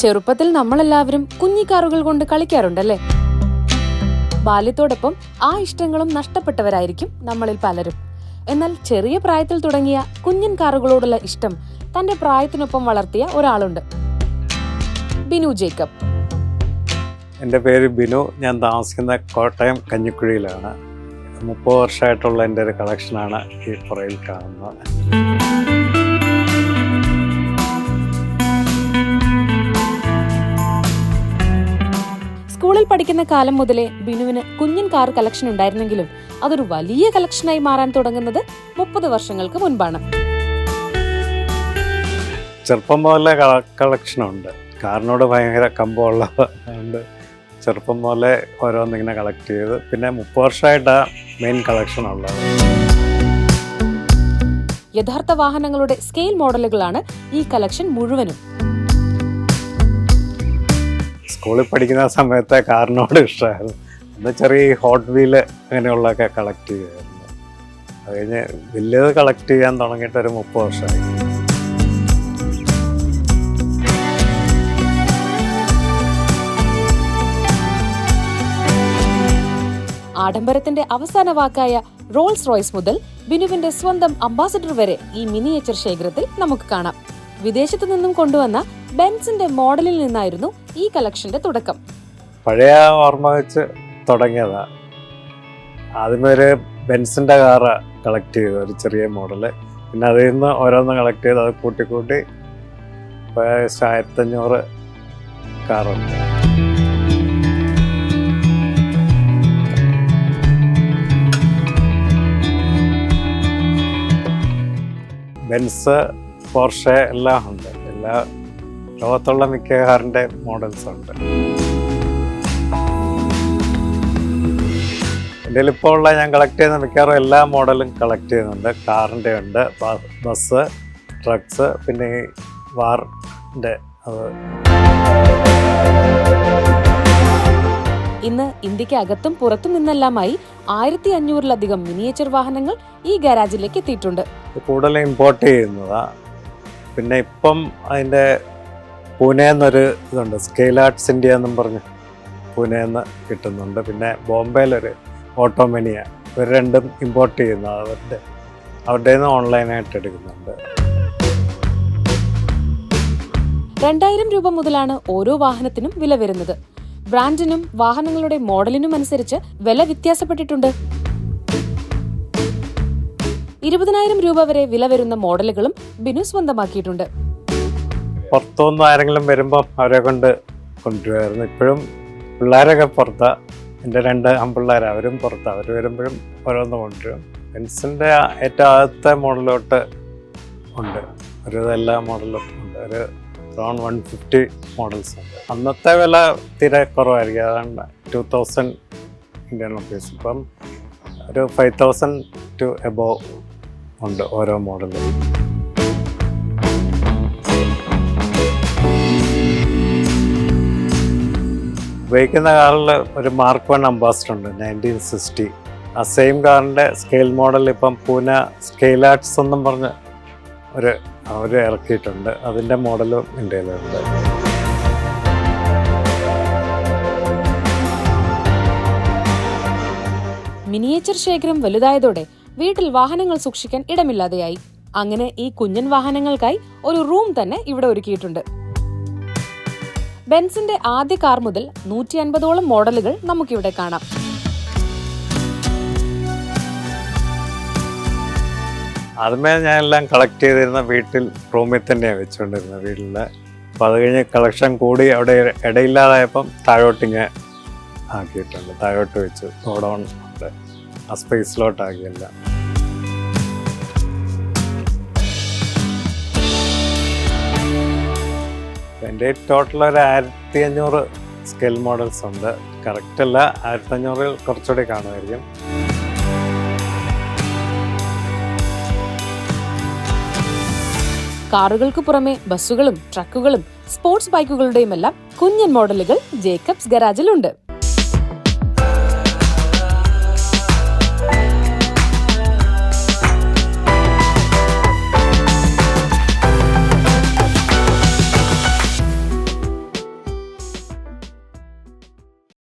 ചെറുപ്പത്തിൽ നമ്മളെല്ലാവരും കുഞ്ഞിക്കാറുകൾ കൊണ്ട് കളിക്കാറുണ്ടല്ലേ? ബാല്യത്തോടൊപ്പം ആ ഇഷ്ടങ്ങളും നഷ്ടപ്പെട്ടവരായിരിക്കും നമ്മളിൽ പലരും. എന്നാൽ ചെറിയ പ്രായത്തിൽ തുടങ്ങിയ കുഞ്ഞൻ കാറുകളോടുള്ള ഇഷ്ടം തന്റെ പ്രായത്തിനൊപ്പം വളർത്തിയ ഒരാളുണ്ട്. ബിനു ജേക്കബ്. എൻ്റെ പേര് ബിനു. ഞാൻ താമസിക്കുന്ന കോട്ടയം കഞ്ഞിക്കുഴിയിലാണ്. 30 വർഷമായിട്ടുള്ള എൻ്റെ ഒരു കളക്ഷനാണ് ഈ പുറയിൽ കാണുന്നത്. സ്കൂളിൽ പഠിക്കുന്ന കാലം മുതലേ ബിനുവിന് കുഞ്ഞൻ കാർ കളക്ഷൻ ഉണ്ടായിരുന്നെങ്കിലും അതൊരു വലിയ കളക്ഷനായി മാറാൻ തുടങ്ങുന്നത് 30 വർഷങ്ങൾക്ക് മുൻപാണ്. ചെറുപ്പം മുതലേ കളക്ഷനുണ്ട്. കാറിനോട് ഭയങ്കര കമ്പമുള്ളതുകൊണ്ട് ചെറുപ്പം പോലെ ഓരോന്നിങ്ങനെ കളക്ട് ചെയ്ത് പിന്നെ 30 വർഷമായിട്ടാണ് മെയിൻ കളക്ഷൻ ഉള്ളത്. യഥാർത്ഥ വാഹനങ്ങളുടെ സ്കെയിൽ മോഡലുകളാണ് ഈ കളക്ഷൻ മുഴുവനും. സ്കൂളിൽ പഠിക്കുന്ന സമയത്ത് കാറിനോട് ഇഷ്ടമായിരുന്നു. അന്ന് ചെറിയ ഹോട്ട് വീല് അങ്ങനെയുള്ളതൊക്കെ കളക്ട് ചെയ്യുമായിരുന്നു. അത് കഴിഞ്ഞ് വലിയത് കളക്ട് ചെയ്യാൻ തുടങ്ങിയിട്ട് ഒരു 30 വർഷമായി. ആഡംബരത്തിന്റെ അവസാന വാക്കായ റോൾസ് റോയ്സ് മുതൽ ബിനുവിന്റെ സ്വന്തം അംബാസഡർ വരെ ഈ മിനിയേച്ചർ ശേഖരത്തിൽ നമുക്ക് കാണാം. വിദേശത്തു നിന്നും കൊണ്ടുവന്ന ബെൻസിന്റെ മോഡലിൽ നിന്നായിരുന്നു ഈ കളക്ഷന്റെ തുടക്കം. പഴയ ഓർമ്മ വെച്ച് തുടങ്ങിയതാ. ആദ്യമേ ഒരു ബെൻസിന്റെ കാറ് കളക്ട് ചെയ്തു, ഒരു ചെറിയ മോഡല്. പിന്നെ അതിൽ നിന്ന് ഓരോന്ന് കളക്ട് ചെയ്ത് അത് കൂട്ടി 1500 കാറുണ്ട്. ബെൻസ്, പോർഷെ എല്ലാം ഉണ്ട്. എല്ലാ ലോകത്തുള്ള മിക്ക കാറിൻ്റെ മോഡൽസ് ഉണ്ട്. എൻ്റെ ഇപ്പോൾ ഉള്ള ഞാൻ കളക്ട് ചെയ്യുന്ന മിക്കവാറും എല്ലാ മോഡലും കളക്ട് ചെയ്യുന്നുണ്ട്. കാറിൻ്റെ ഉണ്ട്, ബസ്, ട്രക്സ്, പിന്നെ ഈ വാറിൻ്റെ അത്. ഇന്ന് ഇന്ത്യക്ക് അകത്തും പുറത്തും നിന്നെല്ലാമായി 1500-ലധികം മിനിയേച്ചർ വാഹനങ്ങൾ ഈ ഗാരാജിലേക്ക് എത്തിയിട്ടുണ്ട്. കൂടുതലും ഇമ്പോർട്ട് ചെയ്യുന്നതാ. പിന്നെ ഇപ്പം അതിൻ്റെ പൂനെന്നൊരു ഇതുണ്ട്, സ്കെയിൽ ആർട്സ് ഇന്ത്യ എന്നും പറഞ്ഞ് പൂനെന്ന് കിട്ടുന്നുണ്ട്. പിന്നെ ബോംബെയിലൊരു ഓട്ടോമെനിയ, ഇവർ രണ്ടും ഇമ്പോർട്ട് ചെയ്യുന്നത്. അവരുടെ നിന്ന് ഓൺലൈനായിട്ട് എടുക്കുന്നുണ്ട്. 2000 രൂപ മുതലാണ് ഓരോ വാഹനത്തിനും വില വരുന്നത്. ബ്രാൻഡിനും വാഹനങ്ങളുടെ മോഡലിനും അനുസരിച്ച് വില വ്യത്യാസപ്പെട്ടിട്ടുണ്ട്. 20,000 രൂപ വരെ വില വരുന്ന മോഡലുകളും ബിനു സ്വന്തമാക്കിയിട്ടുണ്ട്. പുറത്തുനിന്ന് ആരെങ്കിലും വരുമ്പം അവരെ കൊണ്ടുവരുമായിരുന്നു. ഇപ്പോഴും പിള്ളേരൊക്കെ പുറത്താ. എൻ്റെ 2 ആൺപിള്ളേർ, അവരും പുറത്താ. അവർ വരുമ്പോഴും ഓരോന്ന് കൊണ്ടുവരും. ബെൻസിൻ്റെ ഏറ്റവും ആദ്യത്തെ മോഡലോട്ട് ഉണ്ട്, ഒരു എല്ലാ മോഡലും ഉണ്ട്. ഒരു അറൗണ്ട് 150 മോഡൽസ് ഉണ്ട്. അന്നത്തെ വില തീരെ കുറവായിരിക്കും, അതാണ് 2000 ഇന്ത്യൻ റുപ്പീസ്. ഇപ്പം ഒരു 5000 ടു എബോവ് ഉണ്ട് ഓരോ മോഡലും. ഉപയോഗിക്കുന്ന കാറിൽ ഒരു മാർക്ക് 1 അംബാസഡർ ഉണ്ട്, 1960. ആ സെയിം കാറിൻ്റെ സ്കെയിൽ മോഡൽ ഇപ്പം പൂന സ്കെയിൽ ആർട്സ് എന്നും പറഞ്ഞ് അവർ ഇറക്കിയിട്ടുണ്ട്. അതിൻ്റെ മോഡലും ഇന്ത്യയിലുണ്ട്. മിനിയേച്ചർ ശേഖരം വലുതായതോടെ വീട്ടിൽ വാഹനങ്ങൾ സൂക്ഷിക്കാൻ ഇടമില്ലാതെയായി. അങ്ങനെ ഈ കുഞ്ഞൻ വാഹനങ്ങൾക്കായി ഒരു റൂം തന്നെ ഇവിടെ ഒരുക്കിയിട്ടുണ്ട്. ബെൻസിന്റെ ആദ്യ കാർ മുതൽ 150ഓളം മോഡലുകൾ നമുക്കിവിടെ കാണാം. ആദ്യമേ ഞാൻ എല്ലാം കളക്ട് ചെയ്തിരുന്ന വീട്ടിൽ റൂമിൽ തന്നെയാണ് വെച്ചുകൊണ്ടിരുന്നത്, വീട്ടിൽ. അപ്പോൾ അത് കഴിഞ്ഞ് കളക്ഷൻ കൂടി അവിടെ ഇടയില്ലാതായപ്പം താഴോട്ടിങ്ങനെ ആക്കിയിട്ടുണ്ട്. താഴോട്ട് വെച്ച് ഗോഡൗൺ ഉണ്ട്, ആ സ്പേസിലോട്ടാക്കിയല്ല. എൻ്റെ ടോട്ടൽ ഒരു 1500 സ്കെയിൽ മോഡൽസ് ഉണ്ട്. കറക്റ്റല്ല, 1500 കുറച്ചുകൂടി കാണുമായിരിക്കും. കാറുകൾക്ക് പുറമെ ബസ്സുകളും ട്രക്കുകളും സ്പോർട്സ് ബൈക്കുകളുടെയുമെല്ലാം കുഞ്ഞൻ മോഡലുകൾ ജേക്കബ്സ് ഗരാജിലുണ്ട്.